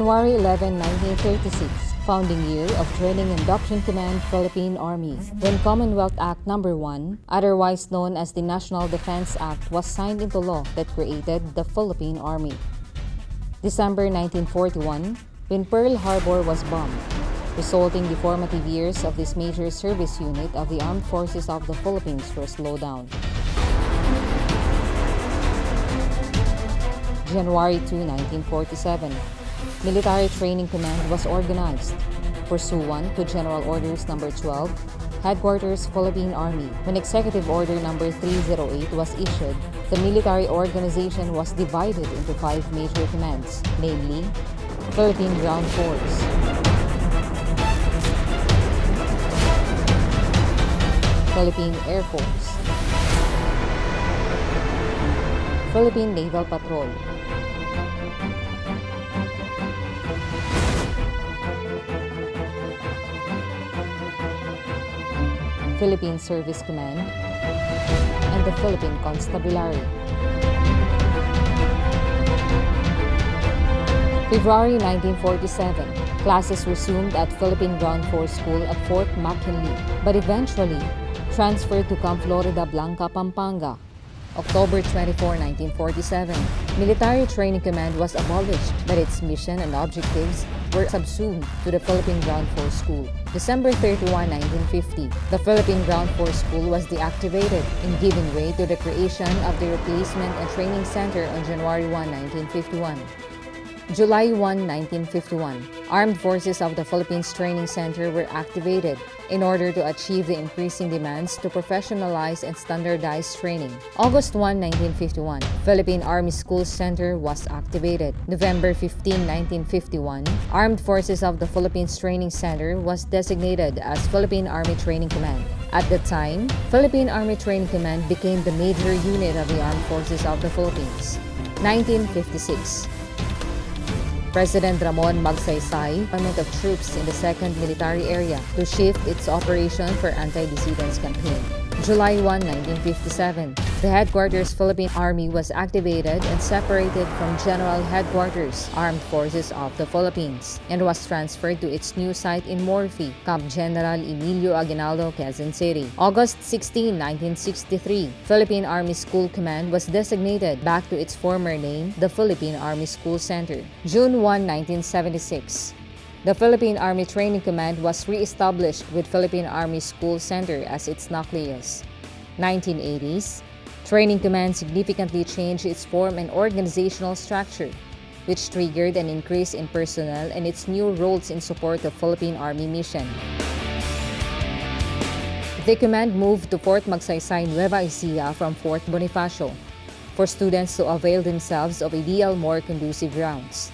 January 11, 1936, founding year of Training and Doctrine Command, Philippine Army, when Commonwealth Act No. 1, otherwise known as the National Defense Act, was signed into law that created the Philippine Army. December 1941, when Pearl Harbor was bombed, resulting the formative years of this major service unit of the Armed Forces of the Philippines were slowed down. January 2, 1947, Military Training Command was organized, pursuant to General Orders No. 12, Headquarters Philippine Army. When Executive Order No. 308 was issued, the military organization was divided into 5 major commands, namely, Philippine Ground Force, Philippine Air Force, Philippine Naval Patrol, Philippine Service Command, and the Philippine Constabulary. February 1947, classes resumed at Philippine Ground Force School at Fort McKinley, but eventually transferred to Camp Florida Blanca, Pampanga. October 24, 1947, Military Training Command was abolished, but its mission and objectives were subsumed to the Philippine Ground Force School. December 31, 1950, the Philippine Ground Force School was deactivated in giving way to the creation of the Replacement and Training Center on January 1, 1951. July 1, 1951, Armed Forces of the Philippines Training Center were activated in order to achieve the increasing demands to professionalize and standardize training. August 1, 1951, Philippine Army School Center was activated. November 15, 1951, Armed Forces of the Philippines Training Center was designated as Philippine Army Training Command. At the time, Philippine Army Training Command became the major unit of the Armed Forces of the Philippines. 1956. President Ramon Magsaysay deployment of troops in the 2nd Military Area to shift its operation for anti-dissidence campaign. July 1, 1957, the Headquarters Philippine Army was activated and separated from General Headquarters Armed Forces of the Philippines and was transferred to its new site in Morphy, Camp General Emilio Aguinaldo, Quezon City. August 16, 1963, Philippine Army School Command was designated back to its former name, the Philippine Army School Center. June 1, 1976, the Philippine Army Training Command was re-established with Philippine Army School Center as its nucleus. 1980s, Training Command significantly changed its form and organizational structure, which triggered an increase in personnel and its new roles in support of Philippine Army mission. The command moved to Fort Magsaysay, Nueva Ecija from Fort Bonifacio for students to avail themselves of ideal, more conducive grounds.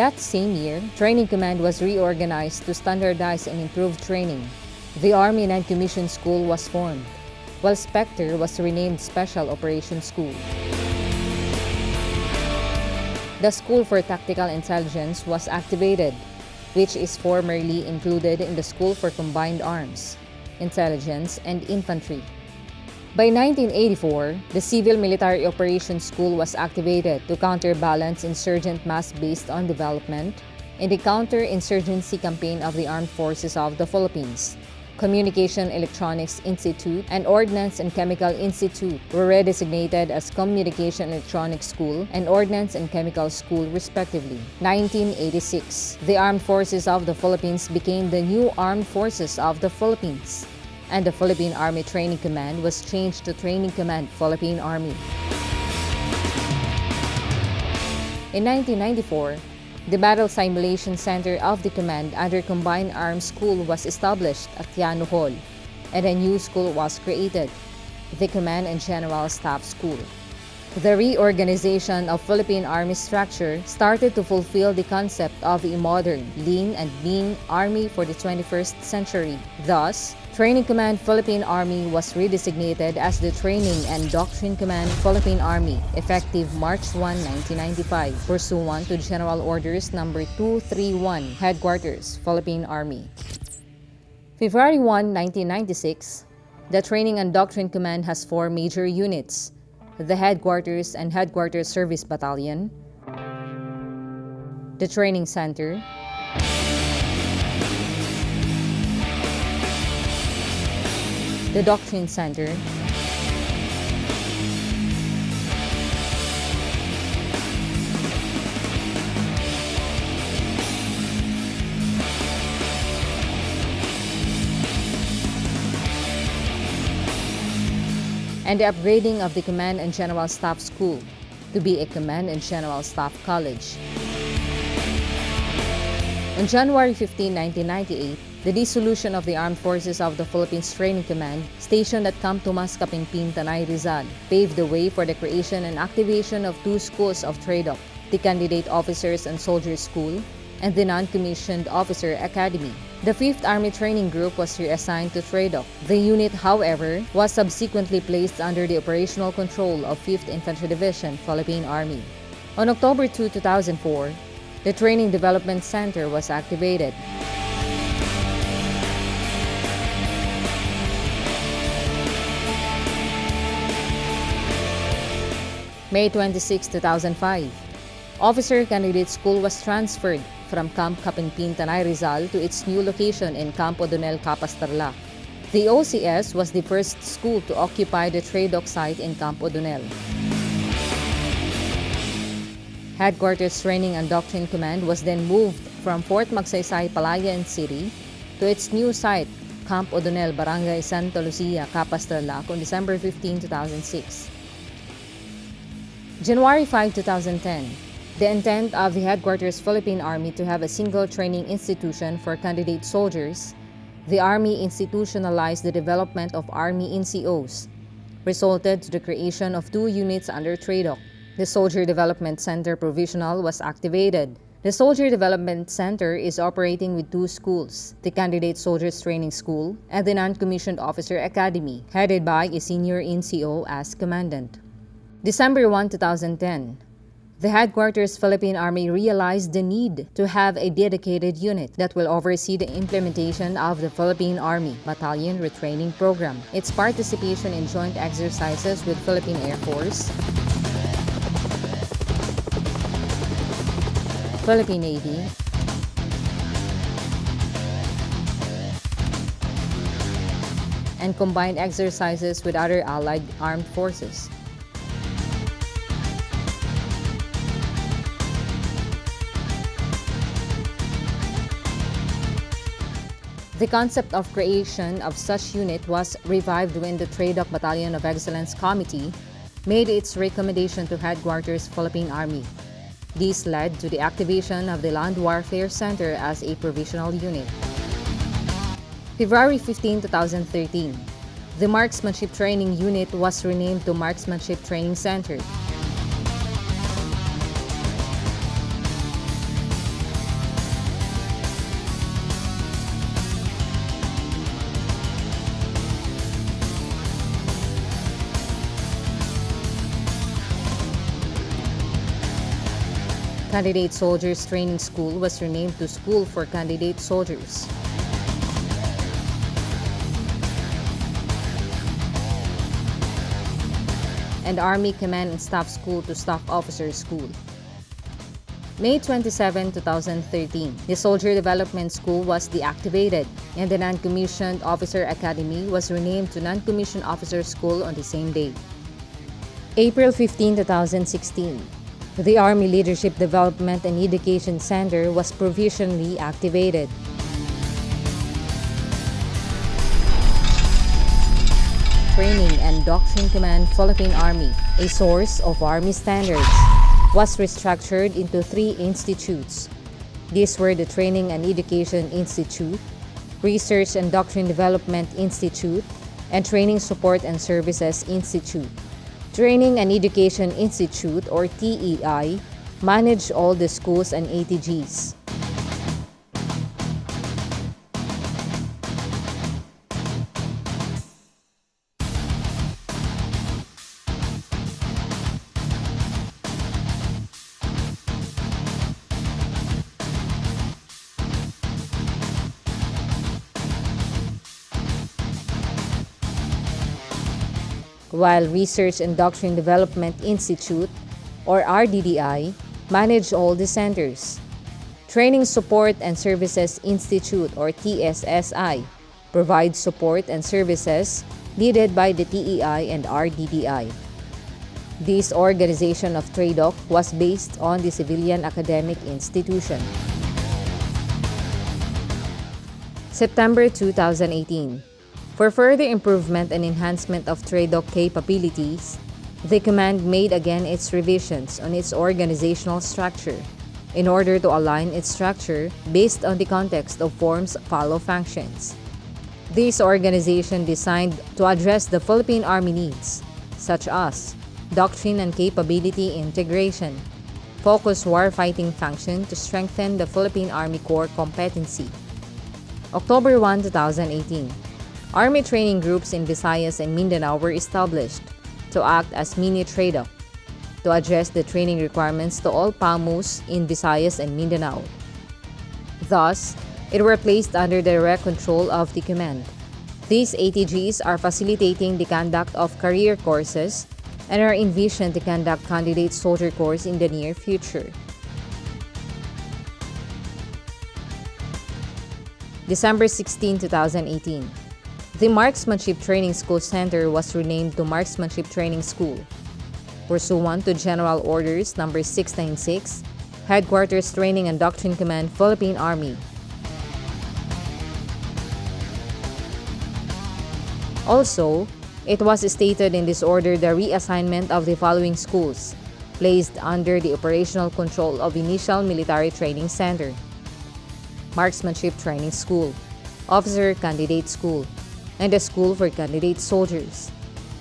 That same year, Training Command was reorganized to standardize and improve training. The Army Non-Commissioned School was formed, while Spectre was renamed Special Operations School. The School for Tactical Intelligence was activated, which is formerly included in the School for Combined Arms, Intelligence, and Infantry. By 1984, the Civil Military Operations School was activated to counterbalance insurgent mass based on development in the counter-insurgency campaign of the Armed Forces of the Philippines. Communication Electronics Institute and Ordnance and Chemical Institute were redesignated as Communication Electronics School and Ordnance and Chemical School, respectively. 1986, the Armed Forces of the Philippines became the new Armed Forces of the Philippines, and the Philippine Army Training Command was changed to Training Command Philippine Army. In 1994, the Battle Simulation Center of the Command under Combined Arms School was established at Tiano Hall, and a new school was created, the Command and General Staff School. The reorganization of Philippine Army structure started to fulfill the concept of a modern, lean and mean army for the 21st century. Thus, Training Command Philippine Army was redesignated as the Training and Doctrine Command Philippine Army, effective March 1, 1995, pursuant to General Orders No. 231, Headquarters, Philippine Army. February 1, 1996, the Training and Doctrine Command has 4 major units: the Headquarters and Headquarters Service Battalion, the Training Center, the Doctrine Center, and the upgrading of the Command and General Staff School to be a Command and General Staff College. On January 15, 1998, the dissolution of the Armed Forces of the Philippines Training Command, stationed at Camp Tomas Capimpin, Tanay, Rizal, paved the way for the creation and activation of 2 schools of Tradoc, the Candidate Officers and Soldiers School and the Non-Commissioned Officer Academy. The 5th Army Training Group was reassigned to Tradoc. The unit, however, was subsequently placed under the operational control of 5th Infantry Division, Philippine Army. On October 2, 2004, the Training Development Center was activated. May 26, 2005, Officer Candidate School was transferred from Camp Capimpin, Tanay, Rizal to its new location in Camp O'Donnell, Capas, Tarlac. The OCS was the first school to occupy the Tradoc site in Camp O'Donnell. Headquarters Training and Doctrine Command was then moved from Fort Magsaysay, Palayan City to its new site, Camp O'Donnell, Barangay Santa Lucia, Capas, Tarlac on December 15, 2006. January 5, 2010, the intent of the Headquarters Philippine Army to have a single training institution for candidate soldiers, the Army institutionalized the development of Army NCOs, resulted to the creation of 2 units under Tradoc. The Soldier Development Center Provisional was activated. The Soldier Development Center is operating with 2 schools, the Candidate Soldiers Training School and the Non-Commissioned Officer Academy, headed by a senior NCO as commandant. December 1, 2010, the Headquarters Philippine Army realized the need to have a dedicated unit that will oversee the implementation of the Philippine Army Battalion Retraining Program, its participation in joint exercises with Philippine Air Force, Philippine Navy, and combined exercises with other allied armed forces. The concept of creation of such unit was revived when the Tradoc Battalion of Excellence Committee made its recommendation to Headquarters Philippine Army. This led to the activation of the Land Warfare Center as a provisional unit. February 15, 2013, the Marksmanship Training Unit was renamed to Marksmanship Training Center. Candidate Soldiers Training School was renamed to School for Candidate Soldiers. And Army Command and Staff School to Staff Officer School. May 27, 2013, the Soldier Development School was deactivated and the Non-Commissioned Officer Academy was renamed to Non-Commissioned Officer School on the same day. April 15, 2016, the Army Leadership Development and Education Center was provisionally activated. Training and Doctrine Command Philippine Army, a source of Army standards, was restructured into 3 institutes. These were the Training and Education Institute, Research and Doctrine Development Institute, and Training Support and Services Institute. Training and Education Institute or TEI manage all the schools and ATGs. While Research and Doctrine Development Institute, or RDDI, manage all the centers. Training Support and Services Institute, or TSSI, provides support and services needed by the TEI and RDDI. This organization of Tradoc was based on the Civilian Academic Institution. September 2018. For further improvement and enhancement of Tradoc capabilities, the command made again its revisions on its organizational structure in order to align its structure based on the context of forms follow functions. This organization designed to address the Philippine Army needs, such as doctrine and capability integration, focus warfighting function to strengthen the Philippine Army Corps competency. October 1, 2018. Army training groups in Visayas and Mindanao were established to act as mini Tradoc to address the training requirements to all PAMUs in Visayas and Mindanao. Thus, it were placed under direct control of the command. These ATGs are facilitating the conduct of career courses and are envisioned to conduct candidate soldier course in the near future. December 16, 2018. The Marksmanship Training School Center was renamed to Marksmanship Training School, pursuant to General Orders No. 696, Headquarters Training and Doctrine Command, Philippine Army. Also, it was stated in this order the reassignment of the following schools, placed under the operational control of Initial Military Training Center: Marksmanship Training School, Officer Candidate School, and the School for Candidate Soldiers.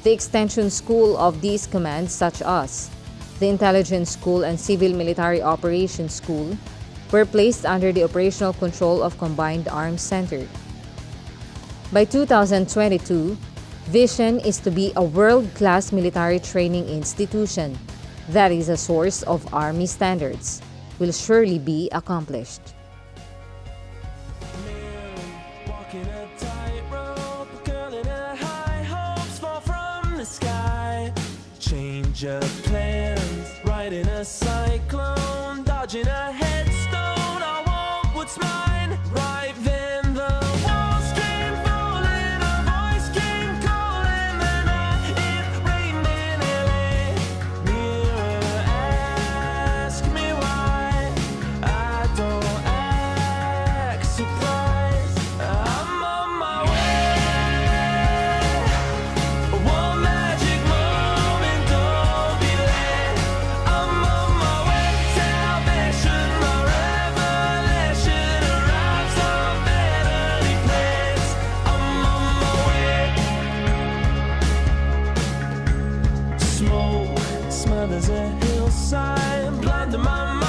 The extension school of these commands, such as the Intelligence School and Civil Military Operations School, were placed under the operational control of Combined Arms Center. By 2022, vision is to be a world-class military training institution that is a source of Army standards, will surely be accomplished. Change of plans, riding a cyclone, dodging a headstone. I want what's mine. Right then the walls came falling, a voice came calling, and it rained in LA. Mirror, ask me why I don't act surprised. I'm on my way. One magic moment, don't be late. I'm on my way. Salvation, my revelation arrives on better place. I'm on my way. Smoke smothers a hillside, blind to my